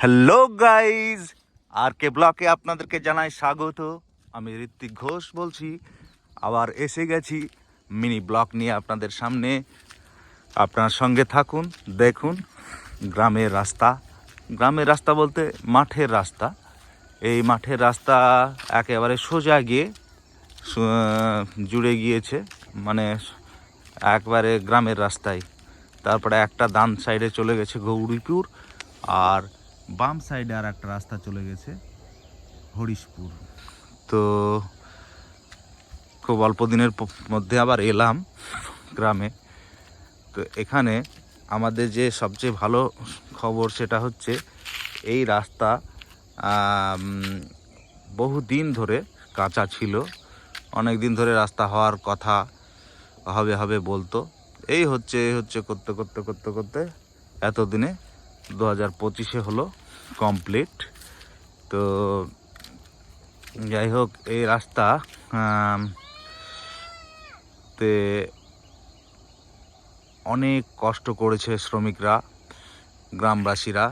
Hello guys, আর কে ব্লকে আপনাদেরকে জানাই স্বাগত। আমি ঋত্বিক ঘোষ বলছি। আবার এসে গেছি মিনি ব্লক নিয়ে আপনাদের সামনে। আপনার সঙ্গে থাকুন, দেখুন গ্রামের রাস্তা। গ্রামের রাস্তা বলতে মাঠের রাস্তা। এই মাঠের রাস্তা একেবারে সোজা গিয়ে জুড়ে গিয়েছে, মানে একবারে গ্রামের রাস্তায়। তারপরে একটা ডান সাইডে চলে গেছে গৌরীপুর, আর বাম সাইডে আর একটা রাস্তা চলে গেছে হরিশপুর। তো খুব অল্প দিনের মধ্যে আবার এলাম গ্রামে। তো এখানে আমাদের যে সবচেয়ে ভালো খবর সেটা হচ্ছে এই রাস্তা বহু দিন ধরে কাঁচা ছিল। অনেক দিন ধরে রাস্তা হওয়ার কথা হবে বলতো। এই হচ্ছে করতে করতে করতে করতে এতদিনে 2025-এ হলো কমপ্লিট। তো যাই হোক, এই রাস্তা তে অনেক কষ্ট করেছে শ্রমিকরা, গ্রামবাসীরা।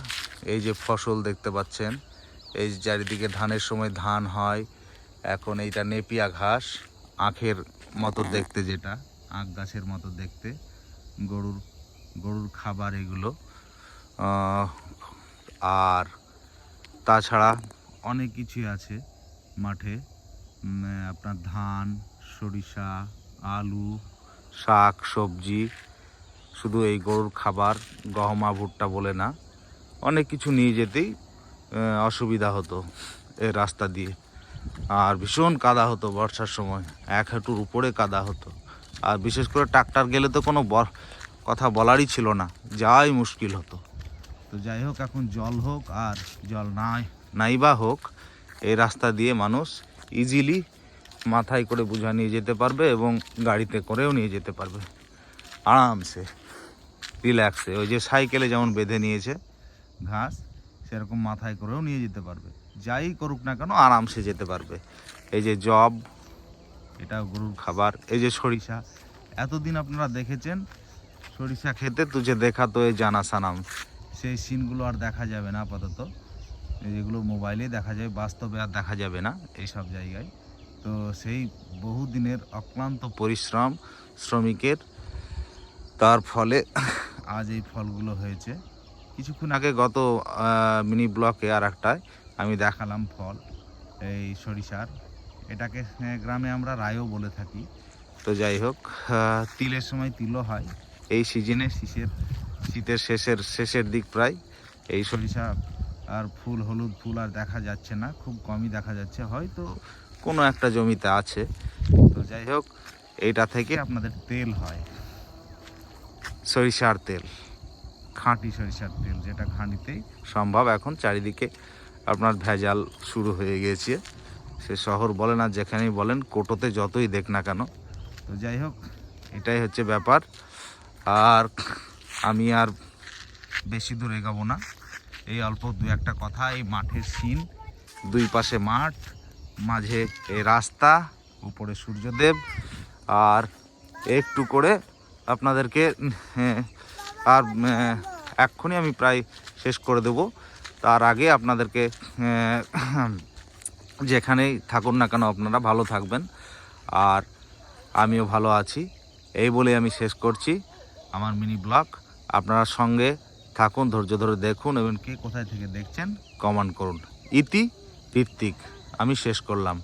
এই যে ফসল দেখতে পাচ্ছেন, এই চারিদিকে ধানের সময় ধান হয়। এখন এইটা নেপিয়া ঘাস, আখের মতো দেখতে, যেটা আখ গাছের মতো দেখতে, গরুর খাবার এগুলো। আর তাছাড়া অনেক কিছুই আছে মাঠে, আপনার ধান, সরিষা, আলু, শাক সবজি। শুধু এই গরুর খাবার, গহমা ভুট্টা বলে না, অনেক কিছু নিয়ে যেতেই অসুবিধা হতো এই রাস্তা দিয়ে। আর ভীষণ কাদা হতো বর্ষার সময়, 1 হাঁটুর উপরে কাদা হতো। আর বিশেষ করে ট্রাক্টর গেলে তো কোনো কথা বলারই ছিল না, যাওয়াই মুশকিল হতো। তো যাই হোক, এখন জল হোক আর জল নাই বা হোক, এই রাস্তা দিয়ে মানুষ ইজিলি মাথায় করে বোঝা নিয়ে যেতে পারবে এবং গাড়িতে করেও নিয়ে যেতে পারবে আরামসে, রিল্যাক্সে। ওই যে সাইকেলে যেমন বেঁধে নিয়েছে ঘাস, সেরকম মাথায় করেও নিয়ে যেতে পারবে। যাই করুক না কেন আরামসে যেতে পারবে। এই যে জব, এটা গরুর খাবার। এই যে সরিষা, এতদিন আপনারা দেখেছেন সরিষা খেতে তুঝে দেখা তো এই জানা সানাম, সেই সিনগুলো আর দেখা যাবে না আপাতত। যেগুলো মোবাইলে দেখা যায়, বাস্তবে আর দেখা যাবে না এই সব জায়গায়। তো সেই বহুদিনের অক্লান্ত পরিশ্রম শ্রমিকের, তার ফলে আজ এই ফলগুলো হয়েছে। কিছুক্ষণ আগে গত মিনি ব্লকে আর একটায় আমি দেখালাম ফল, এই সরিষার। এটাকে গ্রামে আমরা রায়ও বলে থাকি। তো যাই হোক, তিলের সময় তিলও হয় এই সিজনে। শীতের শেষের দিক প্রায়। এই সরিষা আর ফুল, হলুদ ফুল আর দেখা যাচ্ছে না, খুব কমই দেখা যাচ্ছে, হয়তো কোনো একটা জমিতে আছে। তো যাই হোক, এইটা থেকে আপনাদের তেল হয়, সরিষার তেল, খাঁটি সরিষার তেল, যেটা খাঁটিতেই সম্ভব। এখন চারিদিকে আপনার ভেজাল শুরু হয়ে গিয়েছে, সে শহর বলেন আর যেখানেই বলেন, কোটোতে যতই দেখ না কেন। তো যাই হোক, এটাই হচ্ছে ব্যাপার। আর আমি আর বেশি দূর এগাবো না, এই অল্প দু একটা কথা। এই মাঠের সিন, দুই পাশে মাঠ, মাঝে এই রাস্তা, উপরে সূর্যদেব। আর একটু করে আপনাদেরকে আর এক্ষুনি আমি প্রায় শেষ করে দেব। তার আগে আপনাদেরকে যেখানেই থাকুন না কেন আপনারা ভালো থাকবেন, আর আমিও ভালো আছি, এই বলে আমি শেষ করছি আমার মিনি ব্লগ। আপনারা সঙ্গে থাকুন, ধৈর্য ধরে দেখুন, এবং কে কোথায় থেকে দেখছেন কমেন্ট করুন। ইতি ঋত্বিক, আমি শেষ করলাম।